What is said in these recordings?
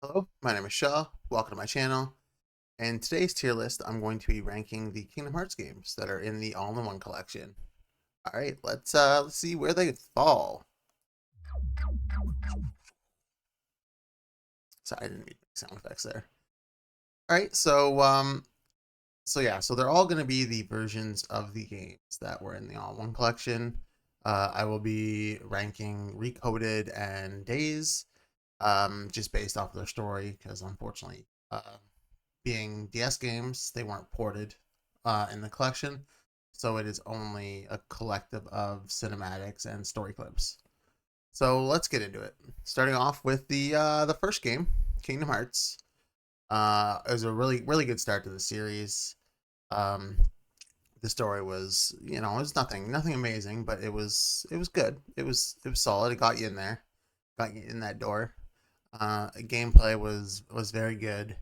Hello, my name is Shaw. Welcome to my channel. In today's tier list, I'm going to be ranking the Kingdom Hearts games that are in the All-in-One collection. All right, let's see where they fall. Sorry, I didn't need sound effects there. All right, so they're all going to be the versions of the games that were in the All-in-One collection. I will be ranking Recoded and Days, just based off of their story, because unfortunately, being DS games, they weren't ported in the collection, so it is only a collective of cinematics and story clips. So let's get into it. Starting off with the first game, Kingdom Hearts. It was a really good start to the series. Um, the story was, it was nothing amazing, but it was good. It was solid. It got you in there, got you in that door. Gameplay was very good.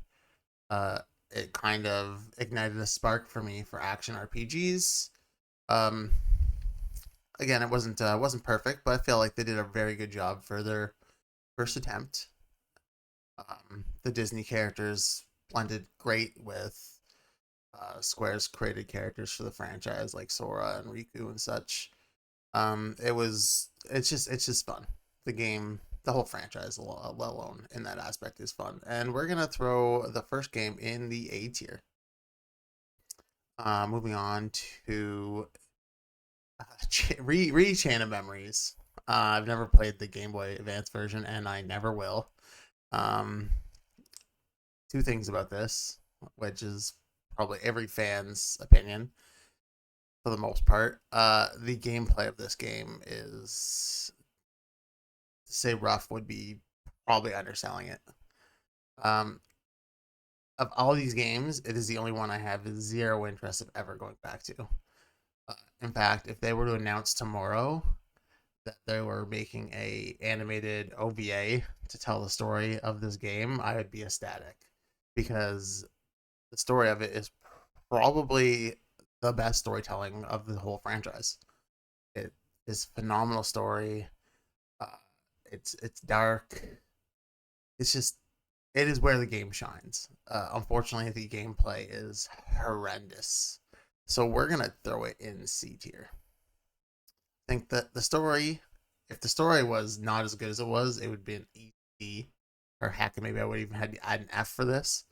uh, it kind of ignited a spark for me for action RPGs. Um, Again, it wasn't perfect, but I feel like they did a very good job for their first attempt. The Disney characters blended great with Square's created characters for the franchise, like Sora and Riku and such. It's just fun. The game, the whole franchise, let alone in that aspect, is fun. And we're gonna throw the first game in the A tier. Moving on to Chain of Memories. I've never played the Game Boy Advance version, and I never will. Um, Two things about this, which is probably every fan's opinion for the most part. The gameplay of this game is, to say rough, would be probably underselling it. Um, of all these games, it is the only one I have zero interest of ever going back to. In fact, if they were to announce tomorrow that they were making a animated OVA to tell the story of this game, I would be ecstatic, because the story of it is probably the best storytelling of the whole franchise. It is a phenomenal story. Uh, it's dark. It's just, it is where the game shines. Unfortunately, the gameplay is horrendous, so we're gonna throw it in C tier. I think that the story, if the story was not as good as it was, it would be an E, or heck, maybe I would even had to add an F for this.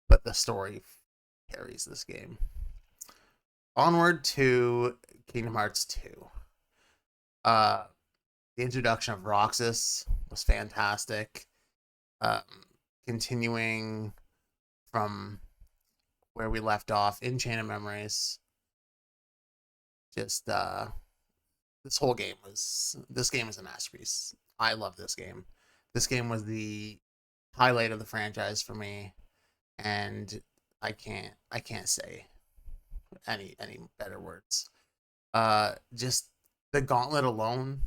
But the story carries this game. Onward to Kingdom Hearts 2. Uh, the introduction of Roxas was fantastic. Um, Continuing from where we left off in Chain of Memories, just this game is a masterpiece. I love this game. This game was the highlight of the franchise for me, and I can't say any better words. Just the gauntlet alone,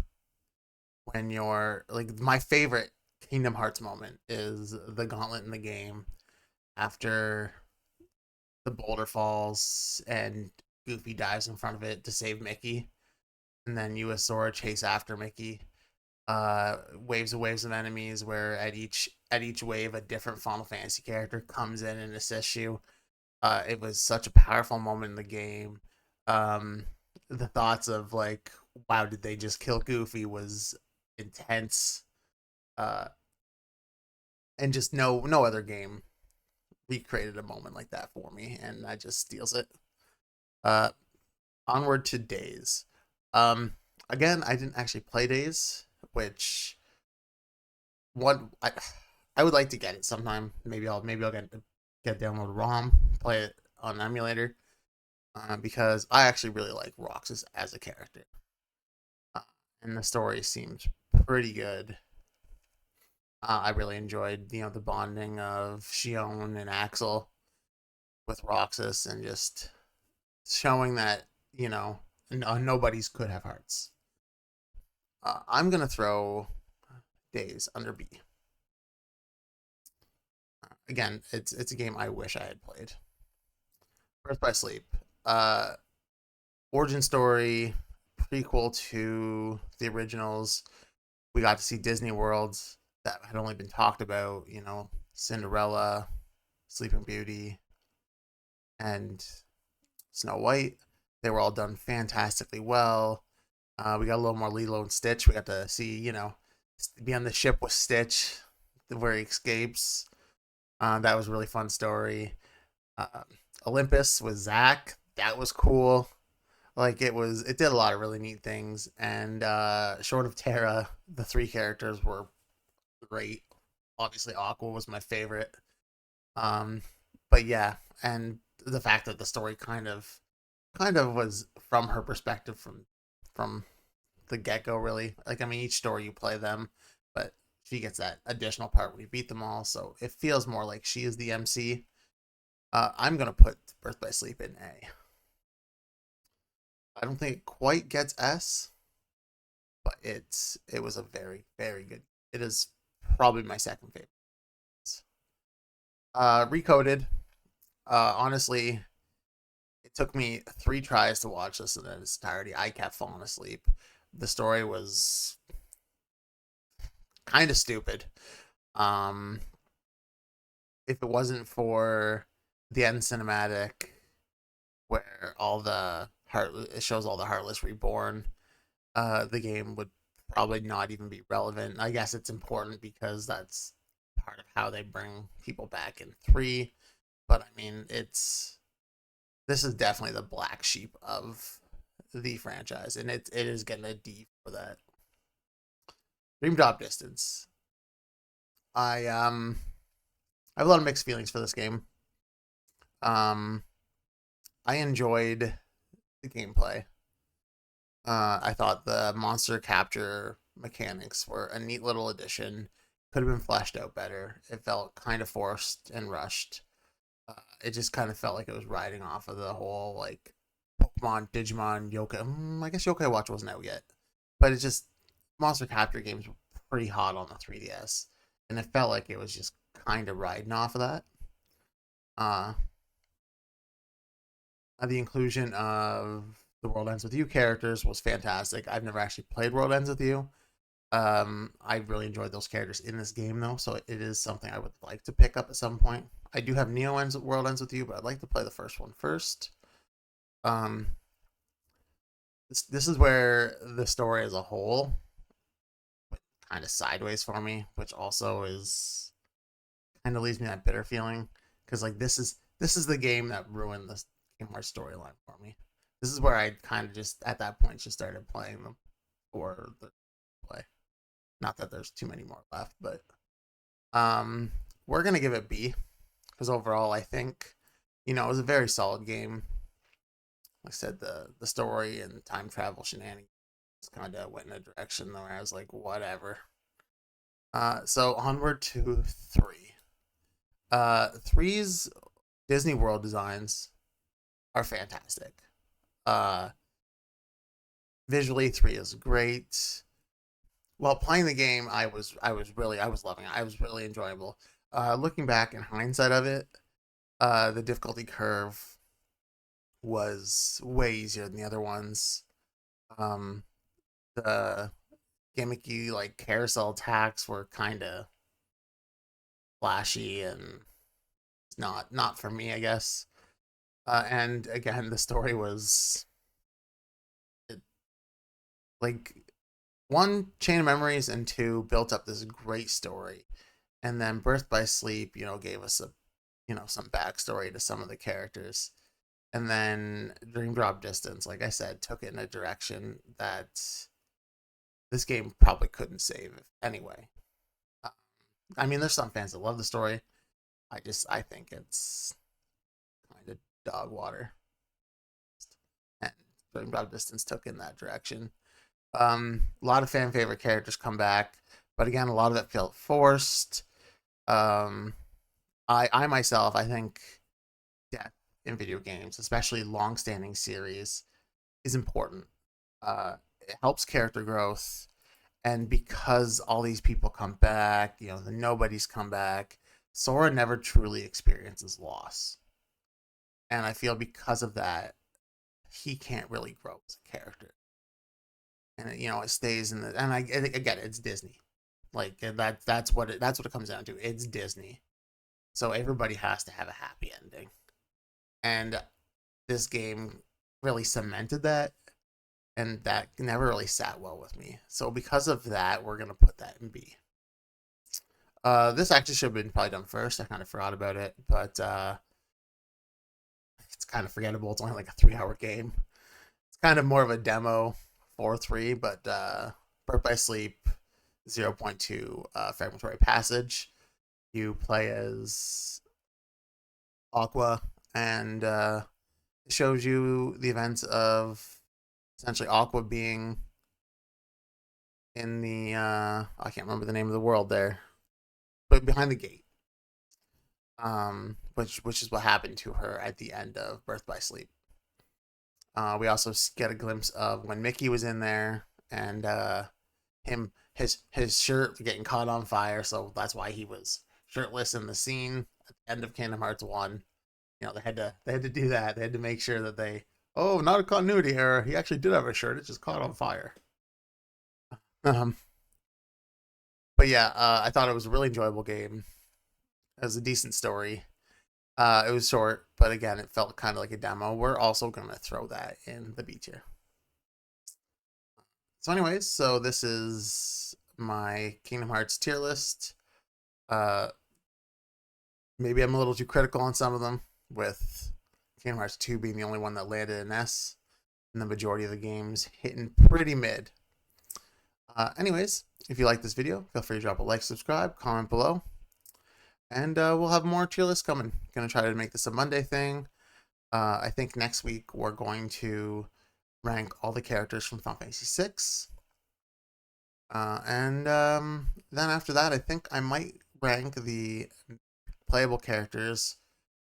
when you're like, my favorite Kingdom Hearts moment is the gauntlet in the game after the boulder falls and Goofy dives in front of it to save Mickey, and then you as Sora chase after Mickey. Waves of enemies, where at each wave a different Final Fantasy character comes in and assists you. It was such a powerful moment in the game. Um, the thoughts of like, wow, did they just kill Goofy, was intense. Uh, and just no other game recreated a moment like that for me, and that just steals it. Uh, Onward to Days. Um, Again, I didn't actually play Days, which one I would like to get it sometime. Maybe I'll get download ROM, play it on an emulator, because I actually really like Roxas as a character, uh, and the story seems pretty good. I really enjoyed, the bonding of Shion and Axel with Roxas, and just showing that, nobody's could have hearts. I'm gonna throw Days under B. Again, it's a game I wish I had played. Birth by Sleep. Uh, Origin story, prequel to the originals. We got to see Disney worlds that had only been talked about, Cinderella, Sleeping Beauty, and Snow White. They were all done fantastically well. We got a little more Lilo and Stitch. We got to see, be on the ship with Stitch, where he escapes. That was a really fun story. Uh, Olympus with Zack. That was cool. Like it did a lot of really neat things. And short of Terra, the three characters were great. Obviously, Aqua was my favorite. Um, but yeah, and the fact that the story kind of was from her perspective from the get go. Really, like I mean, each story you play them, but she gets that additional part when you beat them all. So it feels more like she is the MC. I'm gonna put Birth by Sleep in A. I don't think it quite gets S, but it was a very very good. It is probably my second favorite. Recoded. Honestly, it took me 3 tries to watch this in its entirety. I kept falling asleep. The story was kind of stupid. Um, if it wasn't for the end cinematic, where all the heart it shows all the Heartless reborn, the game would probably not even be relevant. I guess it's important because that's part of how they bring people back in 3. But I mean, this is definitely the black sheep of the franchise, and it is getting a D for that. Dream Drop Distance. I have a lot of mixed feelings for this game. Um, I enjoyed the gameplay. I thought the monster capture mechanics were a neat little addition. Could have been fleshed out better. It felt kind of forced and rushed. It just kind of felt like it was riding off of the whole like Pokemon, Digimon, Yokai. I guess Yokai Watch wasn't out yet, but it's just monster capture games were pretty hot on the 3DS, and it felt like it was just kind of riding off of that. Uh, the inclusion of the World Ends with You characters was fantastic. I've never actually played World Ends with You. I really enjoyed those characters in this game though, so it is something I would like to pick up at some point. I do have Neo Ends World Ends with You, but I'd like to play the first one first. Um, this is where the story as a whole went kind of sideways for me, which also is kind of leaves me that bitter feeling because like this is the game that ruined the Kingdom Hearts storyline for me. This is where I kind of just at that point just started playing them for the play. Not that there's too many more left, but um, we're gonna give it B because overall I think it was a very solid game. Like I said, the story and time travel shenanigans kind of went in a direction where I was like, whatever. So onward to 3. Three's Disney World designs are fantastic. Uh, Visually, 3 is great. While playing the game, I was loving it. I was really enjoyable. Looking back in hindsight of it, the difficulty curve was way easier than the other ones. Um, the gimmicky like carousel attacks were kind of flashy and not for me, I guess. And again, the story was like one, Chain of Memories, and two, built up this great story, and then Birth by Sleep, gave us some backstory to some of the characters, and then Dream Drop Distance, like I said, took it in a direction that this game probably couldn't save anyway. Uh, I mean, there's some fans that love the story. I think it's kind of dog water, and Dream Drop Distance took in that direction. A lot of fan favorite characters come back, but again, a lot of it felt forced. Um, I myself, I think death in video games, especially long-standing series, is important. It helps character growth, and because all these people come back, the nobodies come back, Sora never truly experiences loss, and I feel because of that, he can't really grow as a character, and it stays in the. And I get it, it's Disney, like that's what it comes down to. It's Disney. So everybody has to have a happy ending. And this game really cemented that, and that never really sat well with me. So because of that, we're gonna put that in B. This actually should have been probably done first. I kind of forgot about it, but it's kind of forgettable. It's only like a 3 hour game. It's kind of more of a demo 4-3, but Birth by Sleep 0.2 Fragmentary Passage. You play as Aqua, and it shows you the events of essentially Aqua being in the I can't remember the name of the world there, but behind the gate. Which is what happened to her at the end of Birth by Sleep. We also get a glimpse of when Mickey was in there, and his shirt getting caught on fire, so that's why he was shirtless in the scene at the end of Kingdom Hearts 1. They had to do that. They had to make sure that not a continuity error. He actually did have a shirt. It just caught on fire. Um, but yeah, I thought it was a really enjoyable game. It was a decent story. It was short, but again, it felt kind of like a demo. We're also gonna throw that in the B tier. So, anyways, so this is my Kingdom Hearts tier list. Uh, Maybe I'm a little too critical on some of them, with Kingdom Hearts 2 being the only one that landed an S, and the majority of the games hitting pretty mid. Anyways, if you like this video, feel free to drop a like, subscribe, comment below, and we'll have more tier lists coming. Gonna try to make this a Monday thing. I think next week we're going to rank all the characters from Final Fantasy VI. And then after that, I think I might rank the playable characters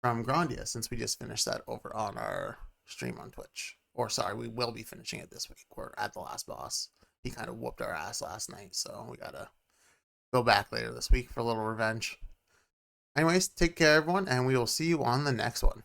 from Grandia, since we just finished that over on our stream on Twitch. Or sorry, we will be finishing it this week. We're at the last boss. He kind of whooped our ass last night, so we gotta go back later this week for a little revenge. Anyways, take care, everyone, and we will see you on the next one.